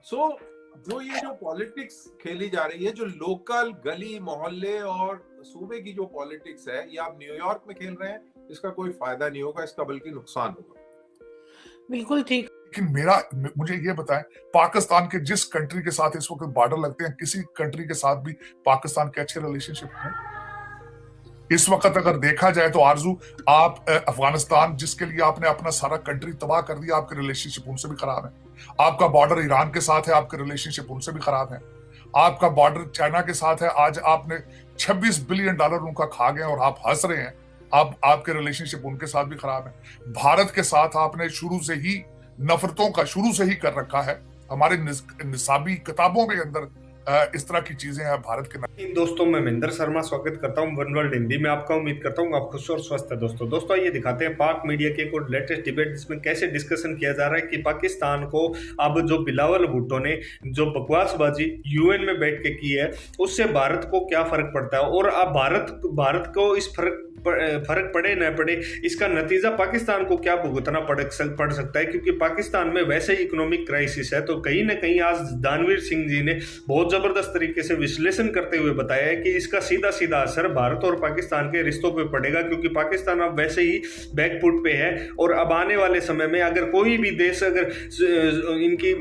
सो जो ये जो पॉलिटिक्स खेली जा रही है, जो लोकल गली मोहल्ले और सूबे की जो पॉलिटिक्स है, ये आप न्यूयॉर्क में खेल रहे हैं, इसका कोई फायदा नहीं होगा, इसका बल्कि नुकसान होगा। बिल्कुल ठीक। लेकिन मुझे ये बताएं, पाकिस्तान के जिस कंट्री के साथ इस वक्त बॉर्डर लगते हैं, किसी कंट्री के साथ भी पाकिस्तान के अच्छे रिलेशनशिप हैं? इस वक्त अगर देखा जाए तो आरजू, आप अफगानिस्तान जिसके लिए आपने अपना सारा कंट्री तबाह कर दिया, आपके रिलेशनशिप उनसे भी खराब है। आपका बॉर्डर ईरान के साथ है, आपके रिलेशनशिप उनसे भी खराब है। आपका बॉर्डर चाइना के साथ है, आज आपने $26 बिलियन उनका खा गए और आप हंस रहे हैं। आपके रिलेशनशिप उनके साथ भी खराब है। भारत के साथ आपने शुरू से ही नफरतों का शुरू से ही कर रखा है। हमारे निसाबी किताबों के अंदर इस तरह की चीजें हैं भारत के। दोस्तों, मैं महेंद्र शर्मा स्वागत करता हूं वन वर्ल्ड हिंदी में आपका। उम्मीद करता हूं आप खुश और स्वस्थ है। दोस्तों ये दिखाते हैं पाक मीडिया के एक और लेटेस्ट डिबेट, जिसमें कैसे डिस्कशन किया जा रहा है कि पाकिस्तान को अब जो बिलावल भुट्टो ने जो बकवासबाजी यूएन में बैठ के की है, उससे भारत को क्या फर्क पड़ता है, और अब भारत को इस फर्क पड़े न पड़े, इसका नतीजा पाकिस्तान को क्या भुगतना पड़ सकता है। क्योंकि पाकिस्तान में वैसे ही इकोनॉमिक क्राइसिस है, तो कहीं ना कहीं आज दानवीर सिंह जी ने बहुत जबरदस्त तरीके से विश्लेषण करते हुए बताया है कि इसका सीधा सीधा असर भारत और पाकिस्तान के रिश्तों पे पड़ेगा। क्योंकि पाकिस्तान अब वैसे ही बैकफुट पे है, और अब आने वाले समय में अगर कोई भी देश अगर इनकी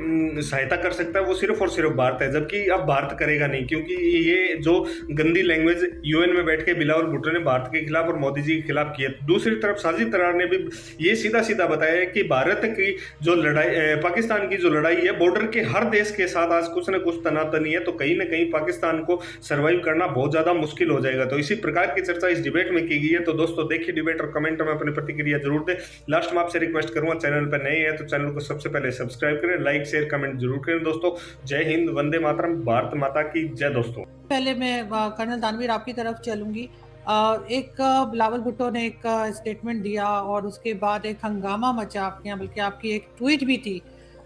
सहायता कर सकता है, वो सिर्फ और सिर्फ भारत है। जबकि अब भारत करेगा नहीं, क्योंकि ये जो गंदी लैंग्वेज यूएन में बैठ के बिलावल भुट्टो ने भारत के खिलाफ और मोदी जी के खिलाफ किया। दूसरी तरफ साजिद तरार ने भी ये सीधा सीधा बताया है कि भारत की जो लड़ाई, पाकिस्तान की जो लड़ाई है, बॉर्डर के हर देश के साथ आज कुछ न कुछ तनातनी है, तो कहीं ना कहीं पाकिस्तान को सर्वाइव करना बहुत ज्यादा मुश्किल हो जाएगा। तो इसी प्रकार की चर्चा इस डिबेट में की गई है। तो दोस्तों देखिए डिबेट और कमेंट में अपनी प्रतिक्रिया जरूर दें। लास्ट में आपसे रिक्वेस्ट करूंगा, चैनल पर नए हैं तो चैनल को सबसे पहले सब्सक्राइब करें, लाइक शेयर कमेंट जरूर करें। दोस्तों जय हिंद, वंदे मातरम, भारत माता की जय। दोस्तों पहले मैं कर्नल दानवीर आपकी तरफ चलूंगी। एक बिलावल भुट्टो ने एक स्टेटमेंट दिया और उसके बाद एक हंगामा मचा आपके यहाँ, बल्कि आपकी एक ट्वीट भी थी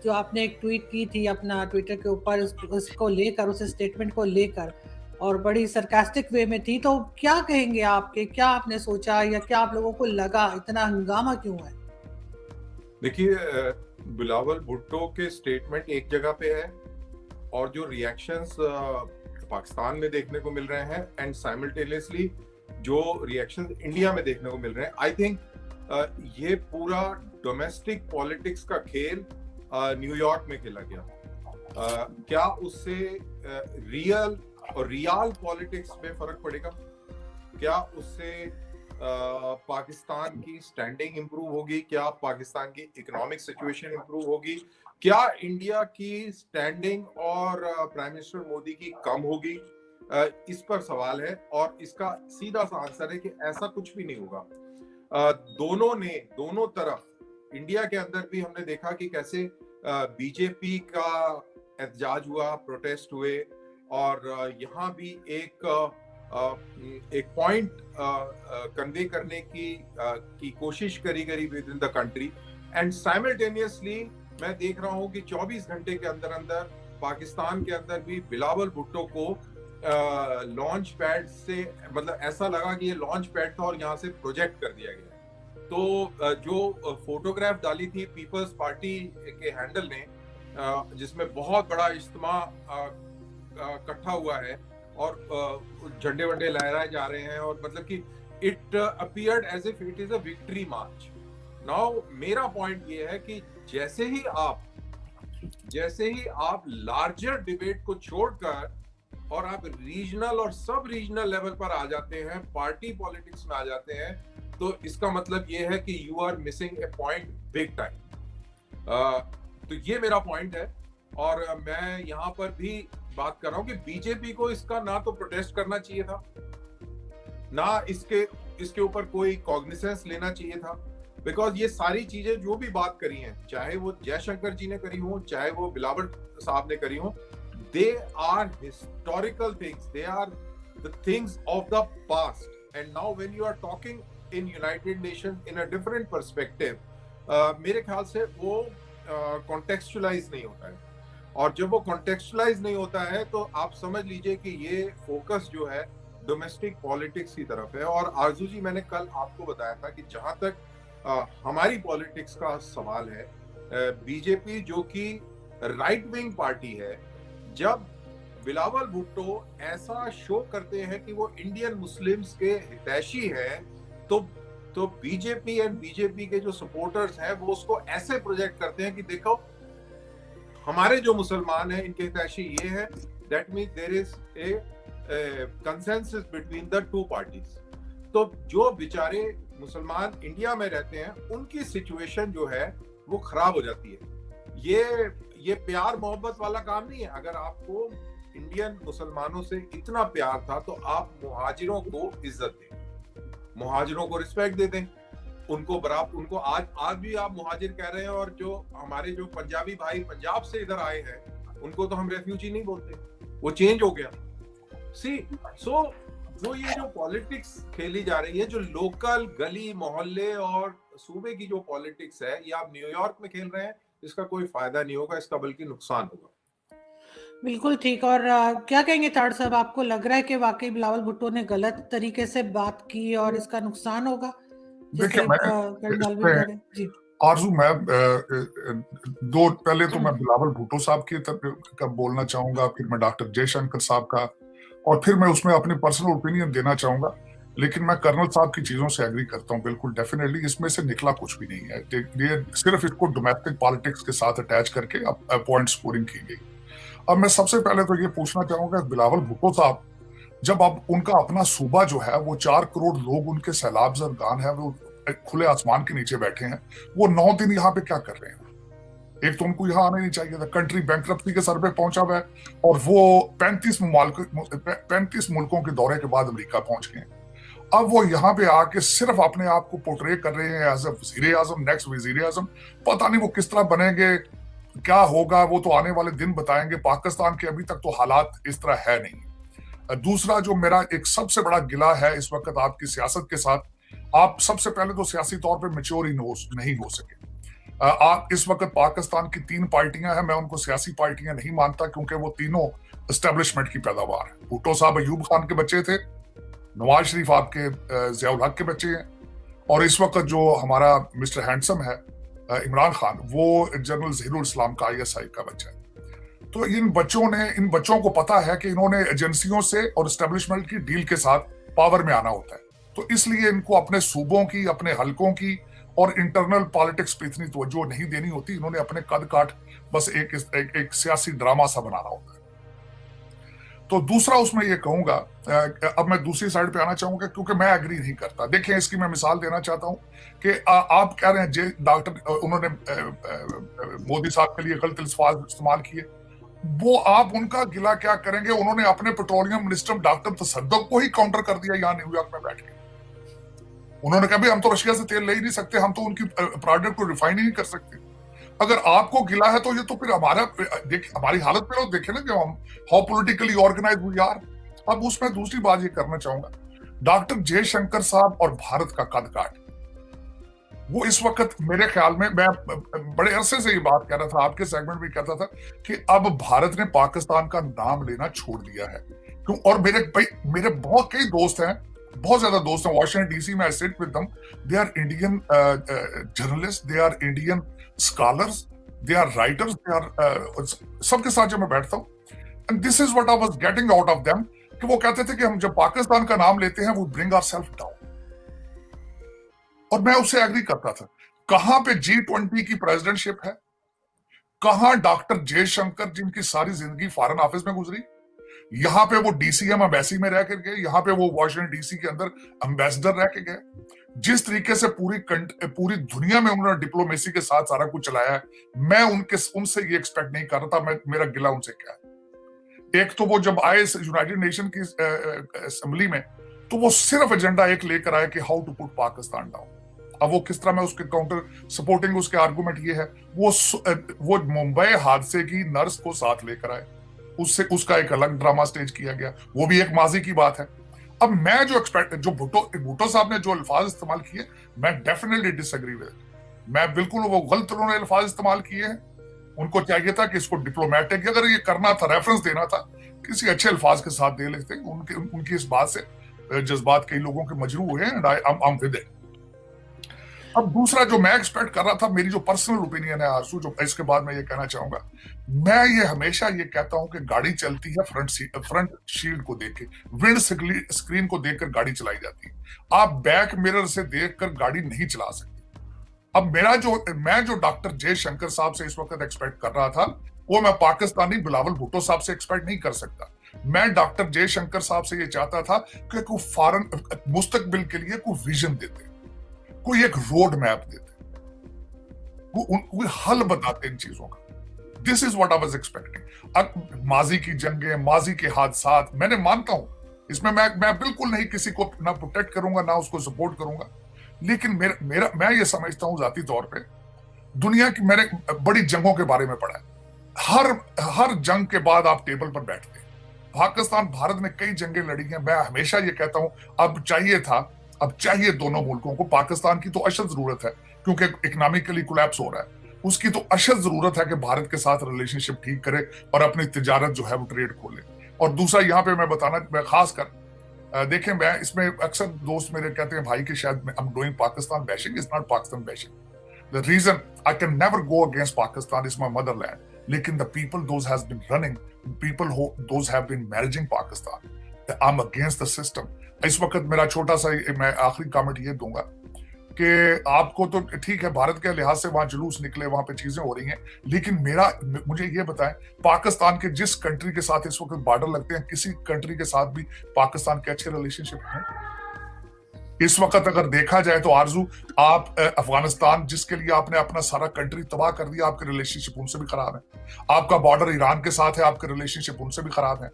जो आपने एक ट्वीट की थी अपना ट्विटर के ऊपर उसको लेकर, उस स्टेटमेंट को लेकर, और बड़ी सरकास्टिक वे में थी। तो क्या कहेंगे आपके, क्या आपने सोचा या क्या आप लोगों को लगा, इतना हंगामा क्यों है? देखिए, बिलावल भुट्टो के स्टेटमेंट एक जगह पे है, और जो रिएक्शंस पाकिस्तान में देखने को मिल रहे हैं एंड साइमल्टेनियसली जो रिएक्शंस इंडिया में देखने को मिल रहे हैं, आई थिंक ये पूरा डोमेस्टिक पॉलिटिक्स का खेल न्यूयॉर्क में खेला गया। क्या उससे रियल और रियल पॉलिटिक्स में फर्क पड़ेगा? क्या उससे पाकिस्तान की स्टैंडिंग इंप्रूव होगी? क्या पाकिस्तान की इकोनॉमिक सिचुएशन इंप्रूव होगी? क्या इंडिया की स्टैंडिंग और प्राइम मिनिस्टर मोदी की कम होगी? इस पर सवाल है, और इसका सीधा सा आंसर है कि ऐसा कुछ भी नहीं होगा। दोनों तरफ, इंडिया के अंदर भी हमने देखा कि कैसे बीजेपी का एहतजाज हुआ, प्रोटेस्ट हुए, और यहाँ भी एक पॉइंट कन्वे करने की कोशिश करी गई with in the country. And simultaneously मैं देख रहा हूँ कि 24 घंटे के अंदर अंदर पाकिस्तान के अंदर भी बिलावल भुट्टो को लॉन्च पैड से, मतलब ऐसा लगा कि ये लॉन्च पैड था और यहाँ से प्रोजेक्ट कर दिया गया। तो जो फोटोग्राफ डाली थी पीपल्स पार्टी के हैंडल ने, जिसमें बहुत बड़ा इज्तिमा इकट्ठा हुआ है और झंडे वंडे लहराए जा रहे हैं, और मतलब कि it appeared as if it is a victory march. Now मेरा पॉइंट ये है कि जैसे ही आप लार्जर डिबेट को छोड़कर और आप रीजनल और सब रीजनल लेवल पर आ जाते हैं, पार्टी पॉलिटिक्स में आ जाते हैं, तो इसका मतलब ये है कि you are missing a point big time. तो ये मेरा पॉइंट है, और मैं यहाँ पर भी बात कर रहा हूँ कि बीजेपी को इसका ना तो प्रोटेस्ट करना चाहिए था, ना इसके ऊपर कोई कॉग्निसेंस लेना चाहिए था। बिकॉज ये सारी चीजें जो भी बात करी हैं, चाहे वो जयशंकर जी ने करी हो, चाहे वो बिलावल साहब ने करी हो, they are historical things, they are the things of the past, and now when you are talking in United Nations in a different perspective, मेरे ख्याल से वो contextualize नहीं होता है, और जब वो contextualize नहीं होता है तो आप समझ लीजिए कि ये फोकस जो है डोमेस्टिक पॉलिटिक्स की तरफ है। और आरजू जी, मैंने कल आपको बताया था कि जहां तक हमारी पॉलिटिक्स का सवाल है, बीजेपी जो कि राइट विंग पार्टी है। जब बिलावल भुट्टो ऐसा शो करते हैं कि वो इंडियन मुस्लिम्स के हितैषी हैं, तो बीजेपी एंड बीजेपी के जो सपोर्टर्स हैं वो उसको ऐसे प्रोजेक्ट करते हैं कि देखो हमारे जो मुसलमान हैं इनके हितैषी ये है, that means there is a consensus between the two parties. तो जो बेचारे मुसलमान इंडिया में रहते हैं उनकी सिचुएशन जो है वो खराब हो जाती है। ये प्यार मोहब्बत वाला काम नहीं है। अगर आपको इंडियन मुसलमानों से इतना प्यार था तो आप मुहाजिरों को इज्जत दें, मुहाजिरों को रिस्पेक्ट दे दें, उनको बराबर, उनको आज भी आप मुहाजिर कह रहे हैं, और जो हमारे जो पंजाबी भाई पंजाब से इधर आए हैं उनको तो हम रेफ्यूजी नहीं बोलते, वो चेंज हो गया। सो जो ये जो पॉलिटिक्स खेली जा रही है, जो लोकल गली मोहल्ले और सूबे की जो पॉलिटिक्स है, ये आप न्यूयॉर्क में खेल रहे हैं, इसका कोई फायदा नहीं होगा, इसका बल्कि नुकसान होगा। बिल्कुल ठीक। और क्या कहेंगे ताड़ साहब, आपको लग रहा है कि वाकई बिलावल भुट्टो ने गलत तरीके से बात की और इसका नुकसान होगा? देखिए मैं आरजू, मैं पहले तो मैं बिलावल भुट्टो साहब की तरफ बोलना चाहूंगा, फिर मैं डॉक्टर जयशंकर साहब का, और फिर मैं उसमें अपनी पर्सनल ओपिनियन देना चाहूंगा। लेकिन मैं कर्नल साहब की चीजों से एग्री करता हूं, बिल्कुल डेफिनेटली इसमें से निकला कुछ भी नहीं है। ये सिर्फ इसको डोमेस्टिक पॉलिटिक्स के साथ अटैच करके पॉइंट स्कोरिंग की गई। अब मैं सबसे पहले तो ये पूछना चाहूंगा, बिलावल भुट्टो साहब जब अब उनका अपना सूबा जो है वो 4 करोड़ लोग उनके सैलाब ज़रगान है, वो खुले आसमान के नीचे बैठे हैं, वो 9 दिन यहाँ पे क्या कर रहे हैं? एक तो उनको यहाँ आना नहीं चाहिए था, कंट्री बैंकरप्सी के सर पे पहुंचा हुआ है, और वो 35 मुल्कों के दौरे के बाद अमेरिका पहुंच गए। अब वो यहाँ पे आके सिर्फ अपने आप को पोर्ट्रे कर रहे हैं एज अ वजीर आजम, नेक्स्ट वजीर आजम। पता नहीं वो किस तरह बनेंगे, क्या होगा, वो तो आने वाले दिन बताएंगे। पाकिस्तान के अभी तक तो हालात इस तरह है नहीं। दूसरा जो मेरा एक सबसे बड़ा गिला है इस वक्त आपकी सियासत के साथ, आप सबसे पहले तो सियासी तौर पे मैच्योर ही नहीं हो सके। आप इस वक्त पाकिस्तान की 3 पार्टियां हैं, मैं उनको सियासी पार्टियां नहीं मानता, क्योंकि वो तीनों एस्टेब्लिशमेंट की पैदावार है। भुट्टो साहब अयूब खान के बच्चे थे, नवाज शरीफ आपके ज़ियाउल हक के बच्चे हैं, और इस वक्त जो हमारा मिस्टर हैंडसम है इमरान खान, वो जनरल ज़हीरुल इस्लाम का ISI का बच्चा है। तो इन बच्चों को पता है कि इन्होंने एजेंसियों से और एस्टेब्लिशमेंट की डील के साथ पावर में आना होता है, तो इसलिए इनको अपने सूबों की, अपने हलकों की और इंटरनल पॉलिटिक्स पे इतनी तवज्जो नहीं देनी होती। इन्होंने अपने कद काट बस एक सियासी ड्रामा सा बनाना होता है। तो दूसरा उसमें ये कहूंगा, अब मैं दूसरी साइड पे आना चाहूंगा, क्योंकि मैं एग्री नहीं करता। देखिए, इसकी मैं मिसाल देना चाहता हूं कि आप कह रहे हैं उन्होंने मोदी साहब के लिए गलत अल्फाज इस्तेमाल किए, वो आप उनका गिला क्या करेंगे? उन्होंने अपने पेट्रोलियम मिनिस्टर डॉक्टर तसद्दुक को ही काउंटर कर दिया यहाँ न्यूयॉर्क में बैठ के। उन्होंने कहा, हम तो रशिया से तेल ले ही नहीं सकते, हम तो उनकी प्रोडक्ट को रिफाइन ही नहीं कर सकते। अगर आपको गिला है तो ये तो फिर हमारी हालत पे देखे ना कि हम how politically organise we are. अब उसमें दूसरी बात ये करना चाहूंगा, डॉक्टर जयशंकर साहब और भारत का कद काट, वो इस वक्त मेरे ख्याल में, मैं बड़े अरसे से ये बात कह रहा था, आपके सेगमेंट में कहता था कि अब भारत ने पाकिस्तान का नाम लेना छोड़ दिया है। क्यों? और मेरे बहुत कई दोस्त हैं, बहुत ज्यादा दोस्त हैं वाशिंगटन DC में, I sit with them, they are Indian journalist, they are Indian scholars, they are writers, they are सबके साथ जब मैं बैठता हूँ, and this is what I was getting out of them, कि वो कहते थे कि हम जब पाकिस्तान का नाम लेते हैं वो ब्रिंग आवरसेल्फ डाउन। और मैं उससे एग्री करता था। कहां पे G20 की प्रेसिडेंटशिप है? कहां डॉक्टर जयशंकर, जिनकी सारी जिंदगी फॉरेन ऑफिस में गुजरी, यहां पे वो DCM एम्बेसी में रह कर गए, यहां पे वो वाशिंगटन DC के अंदर एम्बेसडर रह के गए। जिस तरीके से पूरी दुनिया में उन्होंने डिप्लोमेसी के साथ सारा कुछ चलाया है, मैं उनसे ये एक्सपेक्ट नहीं कर रहा था। मेरा गिला उनसे क्या है? एक तो वो जब आए यूनाइटेड नेशन की असेंबली में, तो वो सिर्फ एजेंडा एक लेकर आए कि how to put Pakistan down. अब वो किस तरह में उसके काउंटर सपोर्टिंग उसके आर्गुमेंट ये है, वो मुंबई हादसे की नर्स को साथ लेकर आए, उसका एक अलग ड्रामा स्टेज किया गया, वो भी एक माजी की बात है। अब मैं जो भुट्टो साहब ने जो अल्फाज इस्तेमाल किए, मैं डेफिनेटली डिसएग्री विद। मैं बिल्कुल, वो गलत उन्होंने अल्फाज इस्तेमाल किए हैं। उनको चाहिए था कि इसको डिप्लोमेटिक, अगर ये करना था, रेफरेंस देना था, किसी अच्छे अल्फाज के साथ दे लेते। उनकी इस बात से जज्बात कई लोगों के मजरू हुए हैं, and I am with it. अब दूसरा जो मैं एक्सपेक्ट कर रहा था, मेरी जो पर्सनल ओपिनियन है आरसू, जो इसके बाद मैं ये कहना चाहूंगा, मैं ये हमेशा ये कहता हूं कि गाड़ी चलती है फ्रंट शील्ड को देख के, विंड स्क्रीन को देखकर गाड़ी चलाई जाती है। आप बैक मिरर से देखकर गाड़ी नहीं चला सकते। अब मैं जो डॉक्टर जयशंकर साहब से इस वक्त एक्सपेक्ट कर रहा था, वो मैं पाकिस्तानी बिलावल भुट्टो साहब से एक्सपेक्ट नहीं कर सकता। मैं डॉक्टर जयशंकर साहब से ये चाहता था कि कोई फॉरेन मुस्तकबिल के लिए कोई विजन देते, कोई एक रोड मैप देते, कोई हल बताते इन चीजों का। This is what I was expecting. माजी की जंगें, माजी के हादसात, मैंने मानता हूं इसमें मैं बिल्कुल नहीं किसी को ना प्रोटेक्ट करूंगा ना उसको सपोर्ट करूंगा, लेकिन मैं ये समझता हूं जाती तौर पे, दुनिया की मैंने बड़ी जंगों के बारे में पढ़ा है। हर जंग के बाद आप टेबल पर बैठते हैं। पाकिस्तान भारत ने कई जंगें लड़ी हैं। मैं हमेशा ये कहता हूं अब चाहिए दोनों मुल्कों को। पाकिस्तान की तो अशद जरूरत है क्योंकि इकोनॉमिकली कोलैप्स हो रहा है, उसकी तो अशद जरूरत है कि भारत के साथ रिलेशनशिप ठीक करे और अपनी तिजारत जो है वो ट्रेड खोले। और दूसरा यहाँ पे मैं खास कर देखें, मैं इसमें अक्सर दोस्त मेरे कहते हैं भाई कि शायद I am doing Pakistan bashing. It's not Pakistan bashing. The reason I can never go against Pakistan, is my motherland, लेकिन the people those has been running, people those have been managing Pakistan, I am against the system. इस वक्त मेरा छोटा सा मैं आखिरी comment ये दूंगा कि आपको तो ठीक है भारत के लिहाज से वहां जुलूस निकले, वहां पे चीजें हो रही हैं, लेकिन मुझे ये बताएं, पाकिस्तान के जिस कंट्री के साथ इस वक्त बॉर्डर लगते हैं, किसी कंट्री के साथ भी पाकिस्तान के अच्छे रिलेशनशिप हैं इस वक्त? अगर देखा जाए तो आरजू, आप अफगानिस्तान जिसके लिए आपने अपना सारा कंट्री तबाह कर दिया, आपके रिलेशनशिप उनसे भी खराब है। आपका बॉर्डर ईरान के साथ है, आपके रिलेशनशिप उनसे भी खराब है।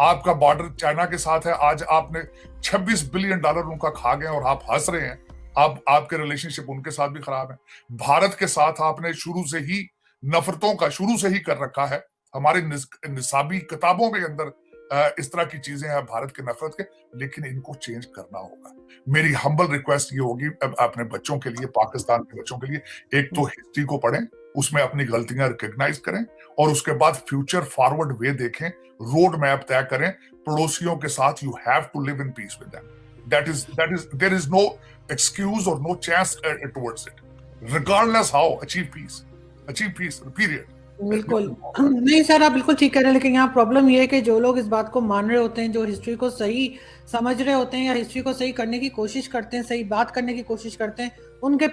आपका बॉर्डर चाइना के साथ है, आज आपने $26 बिलियन उनका खा गए और आप हंस रहे हैं। आपके रिलेशनशिप उनके साथ भी खराब है। भारत के साथ आपने शुरू से ही नफरतों का शुरू से ही कर रखा है। हमारे निसाबी किताबों के अंदर इस तरह की चीजें हैं भारत के नफरत के, लेकिन इनको चेंज करना होगा। मेरी हम्बल रिक्वेस्ट ये होगी अपने बच्चों के लिए, पाकिस्तान के बच्चों के लिए, एक तो हिस्ट्री को पढ़ें, उसमें अपनी गलतियां रिकॉग्नाइज करें और उसके बाद फ्यूचर फॉरवर्ड वे देखें, रोड मैप तय करें। पड़ोसियों के साथ you have to live in peace with them. There is no excuse or no chance towards it. Regardless how, achieve peace, period. बिल्कुल नहीं सर, आप बिल्कुल ठीक कह रहे हैं, लेकिन यहाँ प्रॉब्लम ये है कि जो लोग इस बात को मान रहे होते हैं, जो हिस्ट्री को सही समझ रहे होते हैं या हिस्ट्री को सही करने की कोशिश करते हैं, सही बात करने की कोशिश करते हैं, उनके